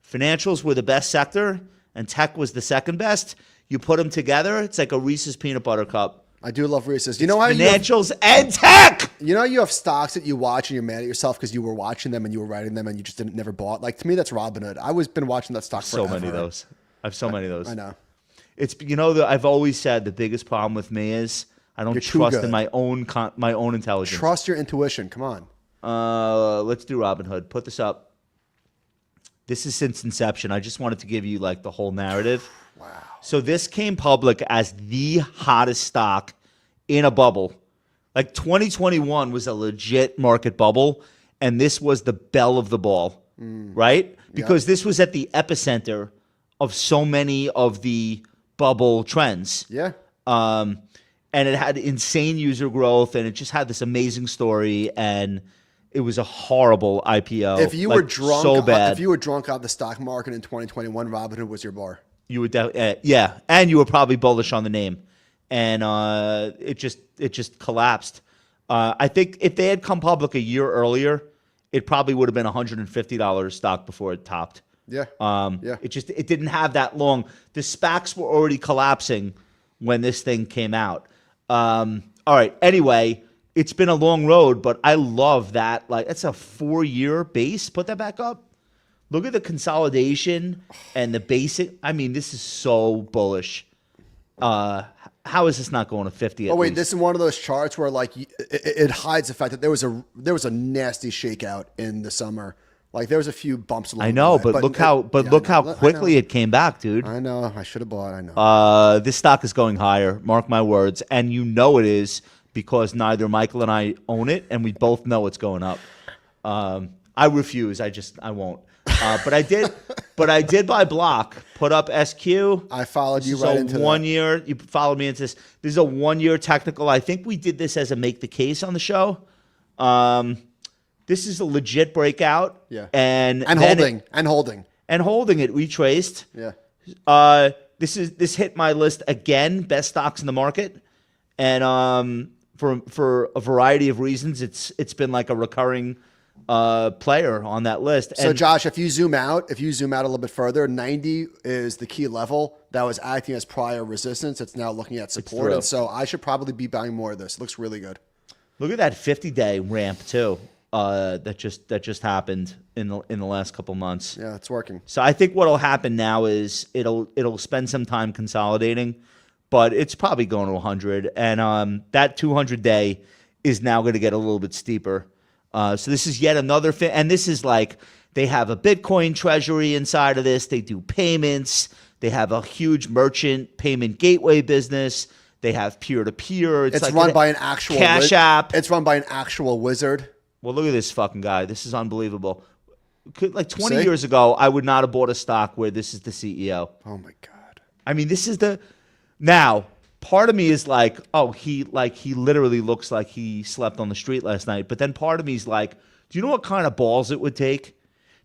Financials were the best sector, and tech was the second best. You put them together, it's like a Reese's peanut butter cup. I do love Reese's. You know why? Financials and tech. You know, you have stocks that you watch and you're mad at yourself because you were watching them and you were writing them and you just never bought. Like, to me, that's Robinhood. I've been watching that stock forever. So many of those. I have so many of those. I know. It's I've always said the biggest problem with me is I don't trust in my own intelligence. Trust your intuition. Come on. Let's do Robinhood. Put this up. This is since inception. I just wanted to give you like the whole narrative. Wow. So this came public as the hottest stock in a bubble. Like 2021 was a legit market bubble, and this was the belle of the ball, right? Because this was at the epicenter of so many of the bubble trends. Yeah. And it had insane user growth, and it just had this amazing story, and it was a horrible IPO. If you were drunk, so bad. If you were drunk out of the stock market in 2021, Robinhood was your bar. You would, and you were probably bullish on the name, and it just collapsed. I think if they had come public a year earlier, it probably would have been $150 stock before it topped. Yeah. It didn't have that long. The SPACs were already collapsing when this thing came out. All right. Anyway, it's been a long road, but I love that. Like, it's a 4-year base. Put that back up. Look at the consolidation and the basic. I mean, this is so bullish. How is this not going to 50? Oh wait, this is one of those charts where like it hides the fact that there was a nasty shakeout in the summer. Like there was a few bumps along. I know, the way, but look how quickly it came back, dude. I know. I should have bought. I know. This stock is going higher. Mark my words, and you know it is because neither Michael and I own it, and we both know it's going up. I refuse. I won't. But I did buy Block. Put up SQ. I followed you right into 1 year. You followed me into this. This is a 1 year technical. I think we did this as a make the case on the show. This is a legit breakout. Yeah. And holding it retraced. Yeah. This hit my list again. Best stocks in the market, and for a variety of reasons, it's been like a recurring player on that list. So Josh, if you zoom out a little bit further, 90 is the key level that was acting as prior resistance. It's now looking at support, and so I should probably be buying more of this. It looks really good. Look at that 50-day ramp too. That just happened in the last couple months. Yeah, it's working. So I think what'll happen now is it'll spend some time consolidating, but it's probably going to 100, and that 200-day is now going to get a little bit steeper. So this is yet another and this is like they have a Bitcoin treasury inside of this. They do payments. They have a huge merchant payment gateway business. They have peer-to-peer. It's like run by an actual Cash App. It's run by an actual wizard. Well, look at this fucking guy. This is unbelievable. Like 20 years ago, I would not have bought a stock where this is the CEO. Oh my God. I mean, this is now. Part of me is like, oh, he literally looks like he slept on the street last night. But then part of me is like, do you know what kind of balls it would take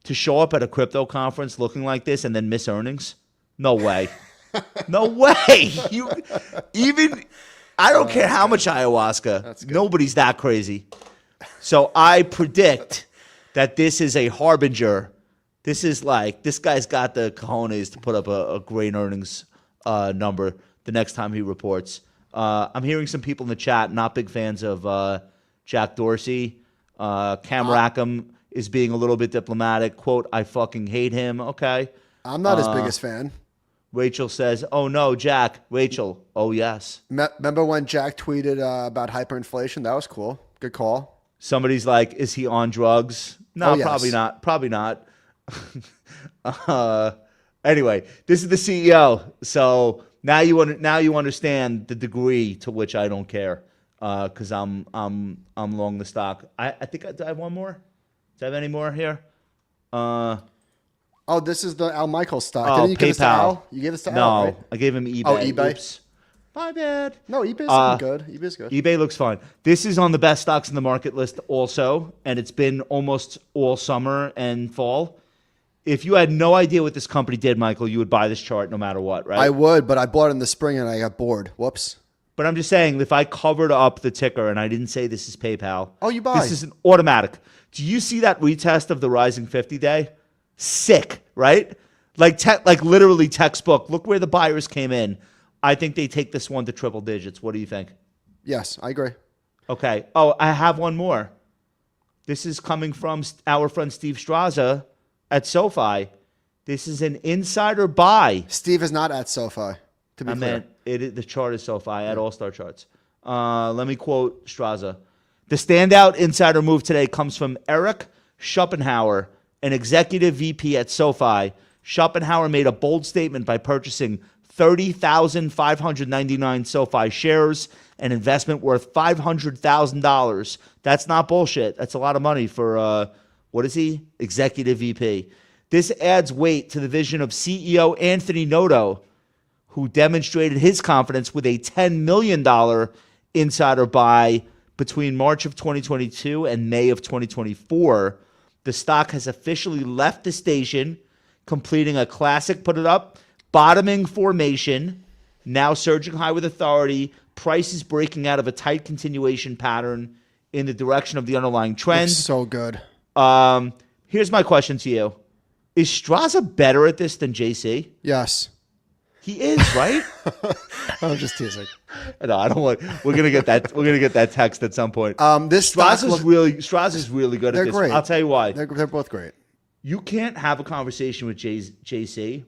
to show up at a crypto conference looking like this and then miss earnings? No way. No way. I don't care how much ayahuasca. Nobody's that crazy. So I predict that this is a harbinger. This is like, this guy's got the cojones to put up a great earnings number the next time he reports. I'm hearing some people in the chat not big fans of Jack Dorsey. Cam Rackham is being a little bit diplomatic. Quote, I fucking hate him. Okay. I'm not his biggest fan. Rachel says, "Oh no, Jack." Rachel, "Oh yes." Remember when Jack tweeted about hyperinflation? That was cool. Good call. Somebody's like, "Is he on drugs?" No, Oh, yes. probably not. Probably not. Anyway, this is the CEO. So now you understand the degree to which I don't care, because I'm long the stock. I think do I have one more. Do I have any more here? Oh, this is the Al Michaels stock. Oh, Didn't you give this to PayPal. Al? You gave this to No, Al, right? I gave him eBay. Oh, eBay? Oops. My bad. No, eBay's good. eBay's good. eBay looks fine. This is on the best stocks in the market list also, and it's been almost all summer and fall. If you had no idea what this company did, Michael, you would buy this chart no matter what, right? I would, but I bought it in the spring and I got bored. Whoops. But I'm just saying, if I covered up the ticker and I didn't say this is PayPal, Oh, you buy. this is an automatic. Do you see that retest of the rising 50 day? Sick, right? Like literally textbook. Look where the buyers came in. I think they take this one to triple digits. What do you think? Yes, I agree. Okay. Oh, I have one more. This is coming from our friend Steve Straza at SoFi. This is an insider buy. Steve is not at SoFi, to be clear. The chart is SoFi at All Star Charts. Let me quote Straza. The standout insider move today comes from Eric Schopenhauer, an executive VP at SoFi. Schopenhauer made a bold statement by purchasing 30,599 SoFi shares, an investment worth $500,000. That's not bullshit. That's a lot of money for, what is he? Executive VP. This adds weight to the vision of CEO Anthony Noto, who demonstrated his confidence with a $10 million insider buy between March of 2022 and May of 2024. The stock has officially left the station, completing a classic, put it up, bottoming formation, now surging high with authority. Price is breaking out of a tight continuation pattern in the direction of the underlying trend. Looks so good. Here's my question to you. Is Straza better at this than JC? Yes. He is, right? I'm just teasing. No, I don't want. We're gonna get that. We're gonna get that text at some point. This stock Straza's really good at They're this. great. I'll tell you why. They're both great. You can't have a conversation with JC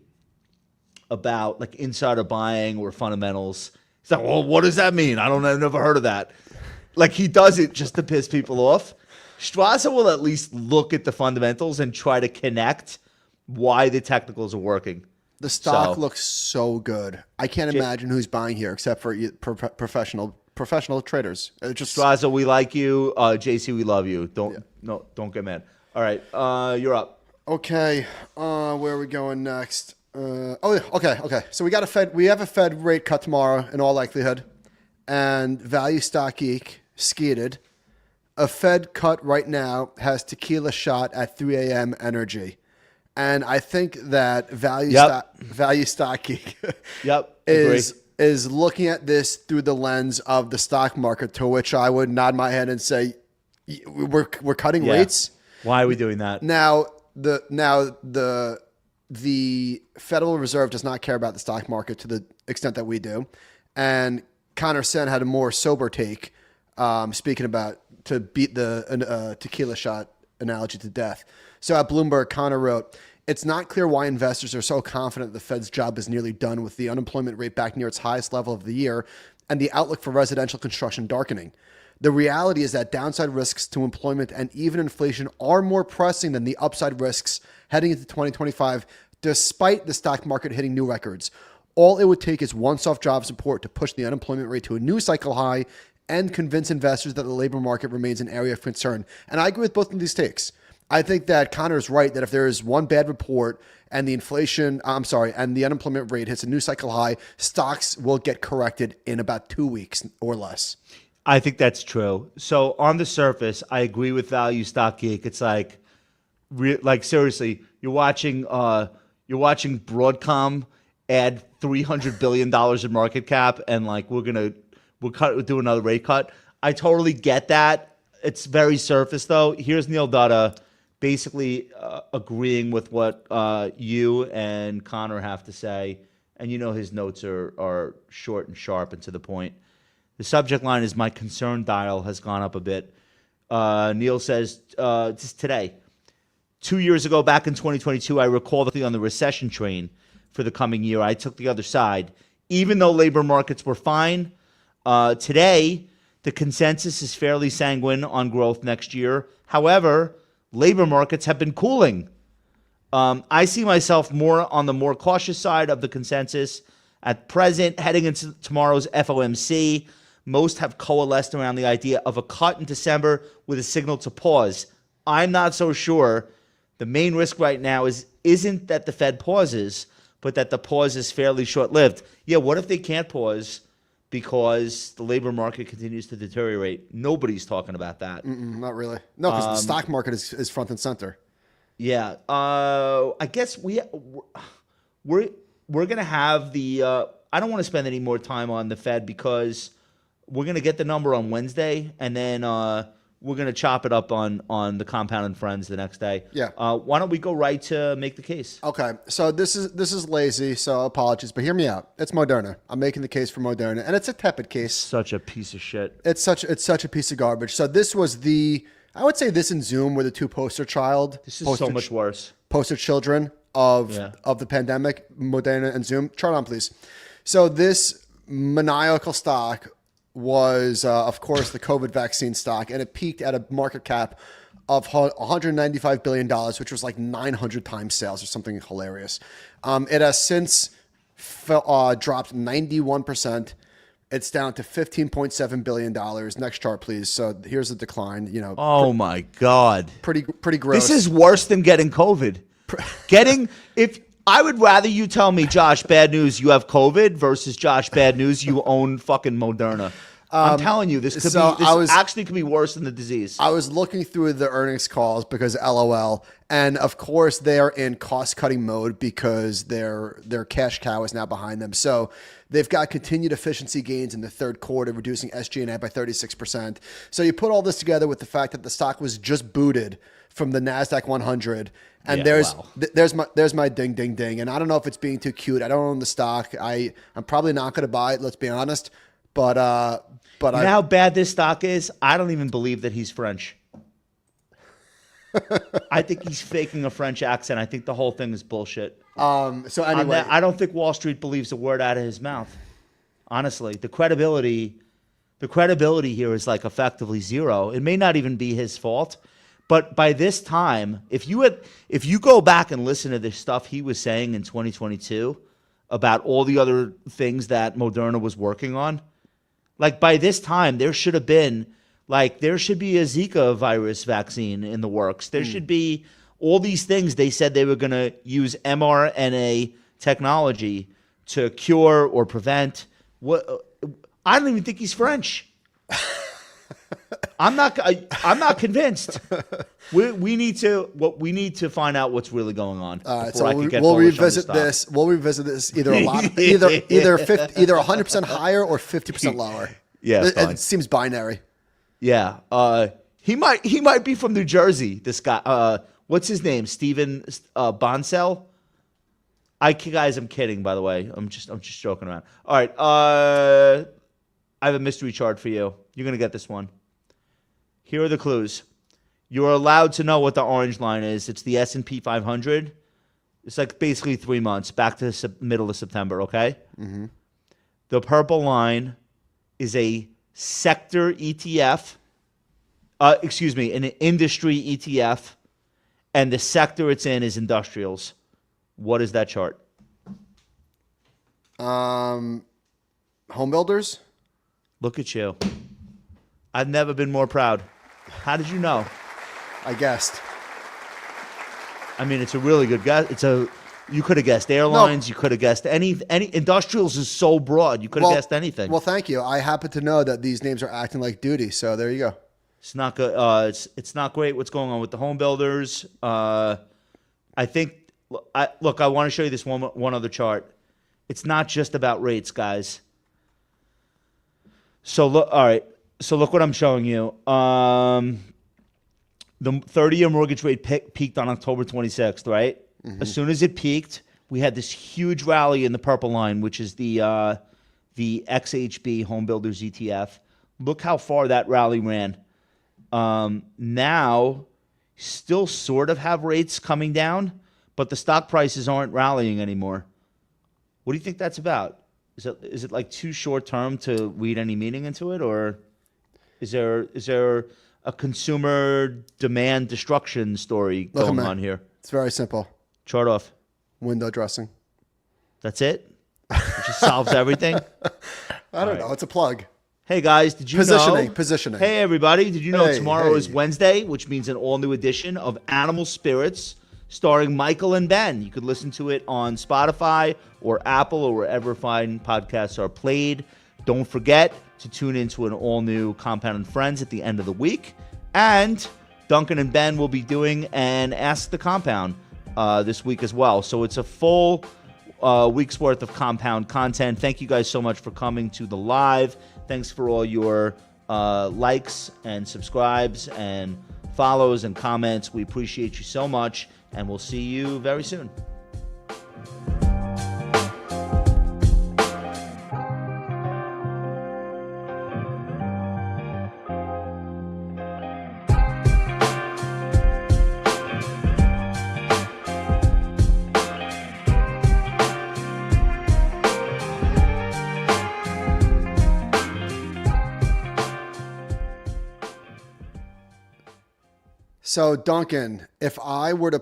about like insider buying or fundamentals. He's like, well, what does that mean? I've never heard of that. Like he does it just to piss people off. Straza will at least look at the fundamentals and try to connect why the technicals are working. The stock looks so good. I can't imagine who's buying here except for professional traders. Just Straza, we like you. JC, we love you. Don't get mad. All right, you're up. Okay, where are we going next? Okay. So we have a Fed rate cut tomorrow in all likelihood, and Value Stock Geek skated. A Fed cut right now has tequila shot at 3 a.m. energy, and I think that Value Stock Geek is looking at this through the lens of the stock market, to which I would nod my head and say, we're cutting rates. Why are we doing that? Now the Federal Reserve does not care about the stock market to the extent that we do, and Connor Sen had a more sober take, speaking about to beat the tequila shot analogy to death. So at Bloomberg, Connor wrote, "It's not clear why investors are so confident the Fed's job is nearly done with the unemployment rate back near its highest level of the year and the outlook for residential construction darkening. The reality is that downside risks to employment and even inflation are more pressing than the upside risks heading into 2025, despite the stock market hitting new records. All it would take is one soft jobs report to push the unemployment rate to a new cycle high and convince investors that the labor market remains an area of concern." And I agree with both of these takes. I think that Connor's right that if there is one bad report and the and the unemployment rate hits a new cycle high, stocks will get corrected in about 2 weeks or less. I think that's true. So on the surface, I agree with Value Stock Geek. It's like seriously, you're watching Broadcom add $300 billion in market cap, and like we'll do another rate cut. I totally get that. It's very surface though. Here's Neil Dutta basically agreeing with what you and Connor have to say, and his notes are short and sharp and to the point. The subject line is, "My concern dial has gone up a bit." Neil says, just today, 2 years ago, back in 2022, I recall that on the recession train, for the coming year. I took the other side. Even though labor markets were fine, today the consensus is fairly sanguine on growth next year. However, labor markets have been cooling. I see myself more on the more cautious side of the consensus at present, heading into tomorrow's FOMC. Most have coalesced around the idea of a cut in December with a signal to pause. I'm not so sure. The main risk right now isn't that the Fed pauses, but that the pause is fairly short-lived. Yeah, what if they can't pause because the labor market continues to deteriorate? Nobody's talking about that. Not really. No, because the stock market is front and center. Yeah, I guess we're gonna have the. I don't want to spend any more time on the Fed because we're gonna get the number on Wednesday, and then we're gonna chop it up on the Compound and Friends the next day. Yeah. Why don't we go right to make the case? Okay, so this is lazy, so apologies, but hear me out. It's Moderna. I'm making the case for Moderna, and it's a tepid case. Such a piece of shit. It's such a piece of garbage. So this was I would say this and Zoom were the two poster So much worse. Poster children of the pandemic, Moderna and Zoom. Chart on, please. So this maniacal stock was, of course, the COVID vaccine stock, and it peaked at a market cap of $195 billion, which was like 900 times sales or something hilarious. It has since dropped 91%. It's down to $15.7 billion. Next chart, please. So here's the decline. Oh my God. Pretty gross. This is worse than getting COVID. If I would rather you tell me, Josh, bad news, you have COVID versus Josh, bad news, you own fucking Moderna. I'm telling you, this actually could be worse than the disease. I was looking through the earnings calls because LOL, and of course they are in cost-cutting mode because their cash cow is now behind them. So they've got continued efficiency gains in the third quarter, reducing SG&A by 36%. So you put all this together with the fact that the stock was just booted from the NASDAQ 100, and there's my ding, ding, ding. And I don't know if it's being too cute. I don't own the stock. I'm probably not going to buy it, let's be honest. But you know how bad this stock is? I don't even believe that he's French. I think he's faking a French accent. I think the whole thing is bullshit. So anyway, I don't think Wall Street believes a word out of his mouth. Honestly, the credibility here is like effectively zero. It may not even be his fault, but by this time, if you go back and listen to the stuff he was saying in 2022 about all the other things that Moderna was working on, like by this time there should be a Zika virus vaccine in the works. There should be all these things. They said they were going to use mRNA technology to cure or prevent. I don't even think he's French. I'm not convinced. We need to find out what's really going on. So we'll revisit this. We'll revisit this either 100% higher or 50% lower. Yeah, it seems binary. Yeah, he might be from New Jersey. This guy, what's his name? Steven Bonsell. Guys, I'm kidding. By the way, I'm just joking around. All right, I have a mystery chart for you. You're gonna get this one. Here are the clues. You're allowed to know what the orange line is. It's the S&P 500. It's like basically 3 months, back to middle of September, okay? Mm-hmm. The purple line is a sector ETF. An industry ETF. And the sector it's in is industrials. What is that chart? Home builders? Look at you. I've never been more proud. How did you know? I guessed. I mean, it's a really good guess. You could have guessed airlines. No. You could have guessed any industrials is so broad. You could have guessed anything. Well, thank you. I happen to know that these names are acting like duty. So there you go. It's not good. It's not great. What's going on with the home builders? I think. I want to show you this one other chart. It's not just about rates, guys. So look. All right. So look what I'm showing you. The 30-year mortgage rate peaked on October 26th, right? Mm-hmm. As soon as it peaked, we had this huge rally in the purple line, which is the XHB Home Builders ETF. Look how far that rally ran. Now, still sort of have rates coming down, but the stock prices aren't rallying anymore. What do you think that's about? Is it like too short term to read any meaning into it, or is there a consumer demand destruction story Look, going man, on here? It's very simple. Chart off. Window dressing. That's it? It just solves everything? I don't know. It's a plug. Hey guys, did you Positioning. know? Positioning. Hey everybody, did you know Hey, tomorrow hey. is Wednesday, which means an all-new edition of Animal Spirits starring Michael and Ben. You could listen to it on Spotify or Apple or wherever fine podcasts are played. Don't forget to tune into an all-new Compound and Friends at the end of the week. And Duncan and Ben will be doing an Ask the Compound this week as well. So it's a full week's worth of Compound content. Thank you guys so much for coming to the live. Thanks for all your likes and subscribes and follows and comments. We appreciate you so much, and we'll see you very soon. So, Duncan, if I were to